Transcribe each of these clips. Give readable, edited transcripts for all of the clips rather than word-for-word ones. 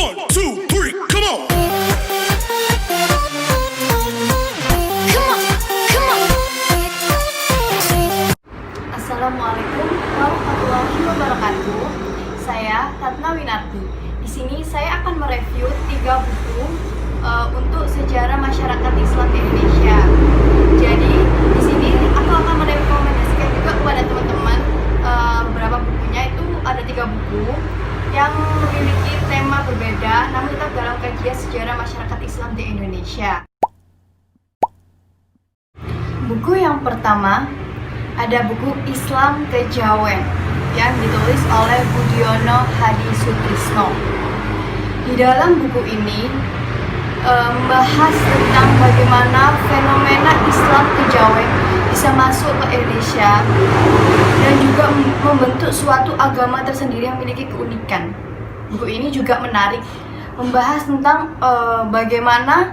1, 2, 3, come on. Assalamualaikum warahmatullahi wabarakatuh. Saya Tatna Winarti. Di sini saya akan mereview 3 buku untuk sejarah masyarakat Islam di Indonesia. Jadi di sini aku akan merekomendasikan juga kepada teman-teman beberapa bukunya. Itu ada 3 buku yang memiliki tema berbeda, namun tetap dalam kajian sejarah masyarakat Islam di Indonesia. Buku yang pertama ada buku Islam Kejawen yang ditulis oleh Budiono Hadisutrisno. Di dalam buku ini membahas tentang bagaimana fenomena Islam Kejawen bisa masuk ke Indonesia dan juga membentuk suatu agama tersendiri yang memiliki keunikan. Buku ini juga menarik, membahas tentang bagaimana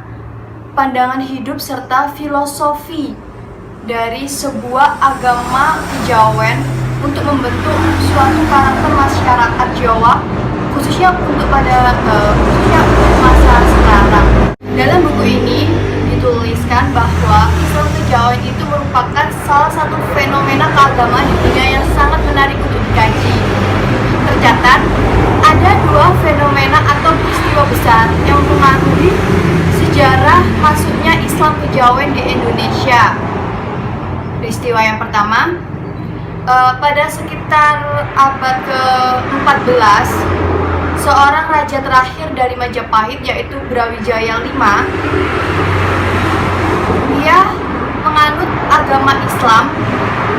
pandangan hidup serta filosofi dari sebuah agama Kejawen untuk membentuk suatu karakter masyarakat Jawa, khususnya untuk masa sekarang. Dalam buku ini dituliskan bahwa Islam Kejawen itu merupakan salah satu fenomena keagamaan di dunia yang sangat menarik untuk dikaji. Tercatat ada 2 fenomena atau peristiwa besar yang mempengaruhi sejarah masuknya Islam Kejawen di Indonesia. Peristiwa yang pertama, pada sekitar abad ke-14, seorang raja terakhir dari Majapahit yaitu Brawijaya V, dia menganut agama Islam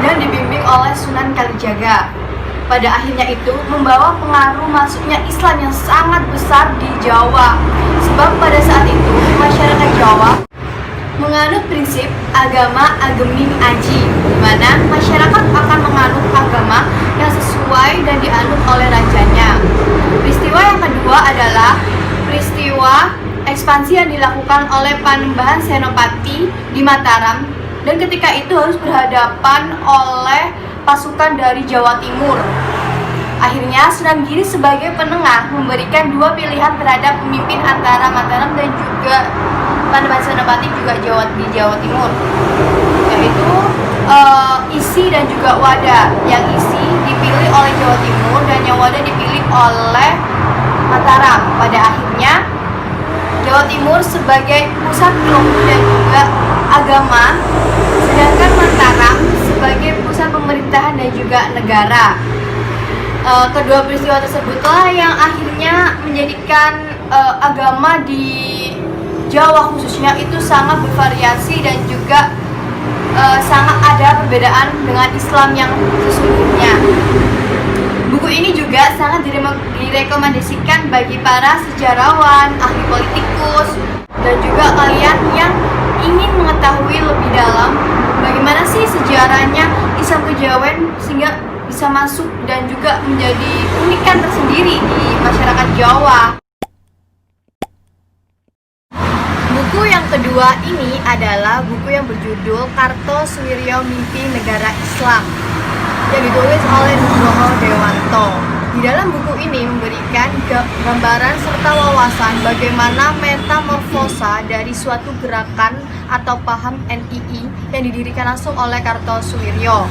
dan dibimbing oleh Sunan Kalijaga. Pada akhirnya itu membawa pengaruh masuknya Islam yang sangat besar di Jawa. Sebab pada saat itu masyarakat Jawa menganut prinsip agama agemin aji, di mana masyarakat akan menganut agama yang sesuai dan dianut oleh rajanya. Peristiwa yang kedua adalah peristiwa ekspansi yang dilakukan oleh Panembahan Senopati di Mataram, dan ketika itu harus berhadapan oleh pasukan dari Jawa Timur. Akhirnya Sunan Giri sebagai penengah memberikan 2 pilihan terhadap pemimpin antara Mataram dan juga Panembahan Senopati juga di Jawa Timur, yaitu Isi dan juga Wada. Yang Isi dipilih oleh Jawa Timur dan yang Wada dipilih oleh Mataram. Pada akhirnya Jawa Timur sebagai pusat ilmu dan juga agama, sedangkan Mataram sebagai pusat pemerintahan dan juga negara. Kedua peristiwa tersebutlah yang akhirnya menjadikan agama di Jawa khususnya itu sangat bervariasi dan juga sangat ada perbedaan dengan Islam yang sesungguhnya. Buku ini juga sangat direkomendasikan bagi para sejarawan, ahli politikus, dan juga kalian yang ingin mengetahui lebih dalam bagaimana sih sejarahnya Islam Kejawen sehingga bisa masuk dan juga menjadi unikan tersendiri di masyarakat Jawa. Buku yang kedua ini adalah buku yang berjudul Kartosuwiryo Mimpi Negara Islam yang ditulis oleh Nugroho Dewanto. Di dalam buku ini memberikan gambaran serta wawasan bagaimana metamorfosa dari suatu gerakan atau paham NII yang didirikan langsung oleh Kartosuwiryo,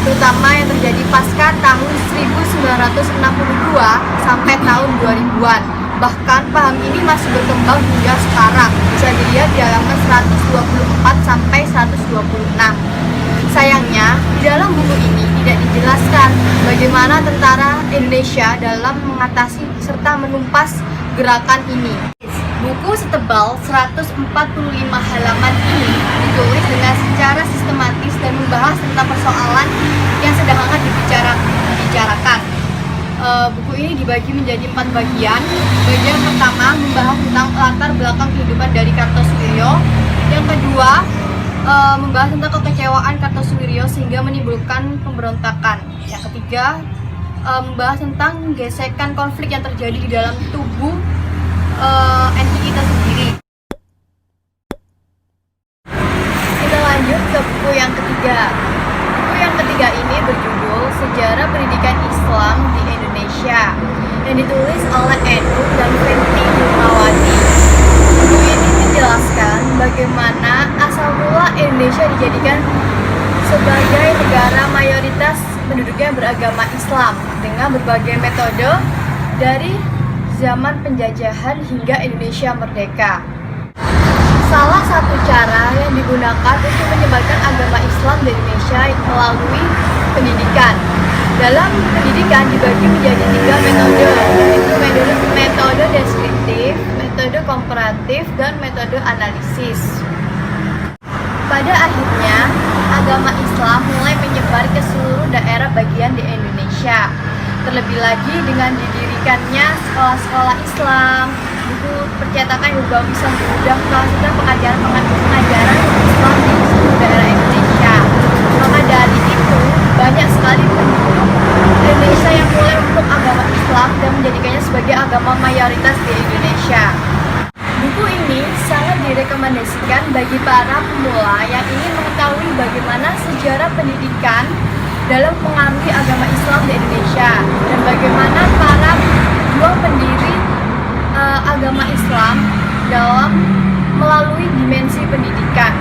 terutama yang terjadi pasca tahun 1962 sampai tahun 2000-an. Bahkan paham ini masih berkembang hingga sekarang. Bisa dilihat di halaman 124 sampai 126. Sayangnya, di dalam buku ini tidak dijelaskan bagaimana tentara Indonesia dalam mengatasi serta menumpas gerakan ini. Buku setebal 145 halaman ini ditulis dengan secara sistematis dan membahas tentang persoalan yang sedang hangat dibicarakan. Buku ini dibagi menjadi 4 bagian. Bagian pertama membahas tentang latar belakang kehidupan dari Kartosuwiryo. Yang kedua membahas tentang kekecewaan Kartosuwiryo sehingga menimbulkan pemberontakan. Yang ketiga membahas tentang gesekan konflik yang terjadi di dalam tubuh NII itu sendiri. Kita lanjut ke buku yang ketiga. Buku yang ketiga ini berjudul Sejarah Pendidikan Islam di Indonesia yang ditulis oleh Edu dan Fenty juga yang beragama Islam dengan berbagai metode dari zaman penjajahan hingga Indonesia merdeka. Salah satu cara yang digunakan untuk menyebarkan agama Islam di Indonesia melalui pendidikan. Dalam pendidikan dibagi menjadi 3 metode, yaitu metode deskriptif, metode komparatif, dan metode analisis. Pada akhirnya, agama Islam mulai menyebar ke seluruh daerah bagian di Indonesia. Terlebih lagi dengan didirikannya sekolah-sekolah Islam, buku percetakan juga bisa memudahkan serta pengajaran Islam di seluruh daerah Indonesia. Maka dari itu, banyak sekali penduduk Indonesia yang mulai memeluk agama Islam dan menjadikannya sebagai agama mayoritas di Indonesia. Buku ini sangat direkomendasikan bagi para pemula yang ingin mengetahui bagaimana sejarah pendidikan dalam mengambil agama Islam di Indonesia dan bagaimana para juang pendiri agama Islam dalam melalui dimensi pendidikan.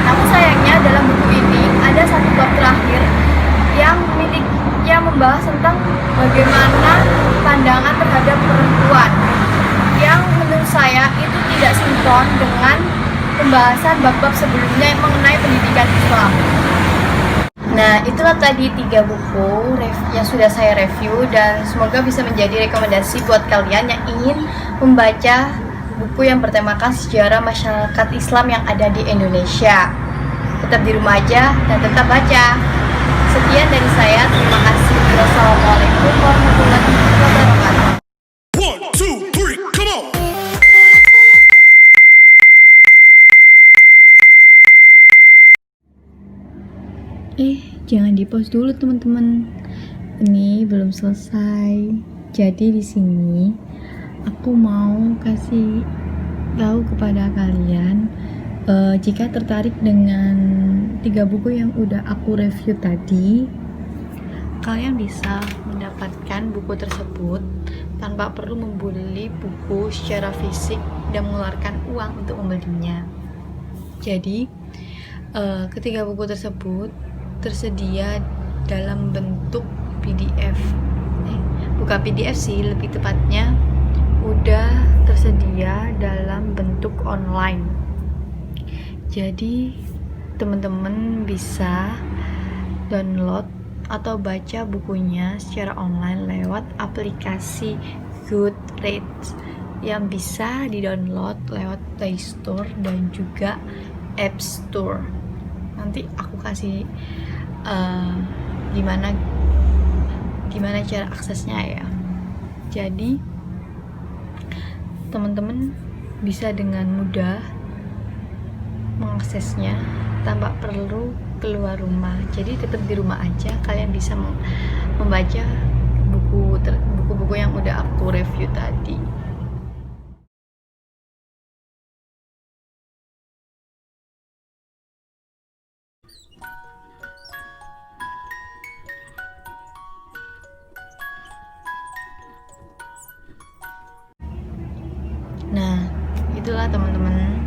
Namun sayangnya dalam buku ini ada satu bab terakhir yang membahas tentang bagaimana pandangan terhadap perempuan yang menurut saya itu tidak sinkron dengan pembahasan bab-bab sebelumnya yang mengenai pendidikan Islam. Nah, itulah tadi 3 buku yang sudah saya review dan semoga bisa menjadi rekomendasi buat kalian yang ingin membaca buku yang bertemakan sejarah masyarakat Islam yang ada di Indonesia. Tetap di rumah aja dan tetap baca. Sekian dari saya, terima kasih. Wassalamualaikum warahmatullahi wabarakatuh. 1, 2, 3, come on! Jangan di-pause dulu teman-teman. Ini belum selesai. Jadi di sini aku mau kasih tahu kepada kalian jika tertarik dengan 3 buku yang udah aku review tadi, kalian bisa mendapatkan buku tersebut tanpa perlu membeli buku secara fisik dan mengeluarkan uang untuk membelinya. Jadi ketiga buku tersebut tersedia dalam bentuk PDF. Bukan PDF sih, lebih tepatnya udah tersedia dalam bentuk online. Jadi teman-teman bisa download atau baca bukunya secara online lewat aplikasi Goodreads yang bisa di-download lewat Play Store dan juga App Store. Nanti aku kasih gimana cara aksesnya ya. Jadi teman-teman bisa dengan mudah mengaksesnya tanpa perlu keluar rumah. Jadi tetap di rumah aja kalian bisa membaca buku-buku yang udah aku review tadi. Nah, itulah teman-teman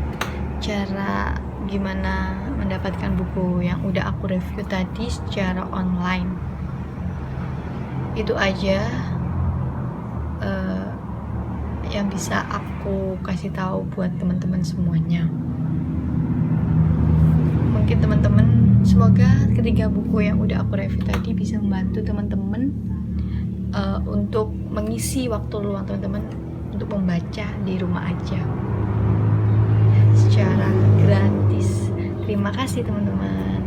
cara gimana mendapatkan buku yang udah aku review tadi secara online. Itu aja yang bisa aku kasih tahu buat teman-teman semuanya. Mungkin teman-teman, semoga ketiga buku yang udah aku review tadi bisa membantu teman-teman untuk mengisi waktu luang teman-teman untuk membaca di rumah aja secara gratis. Terima kasih teman-teman.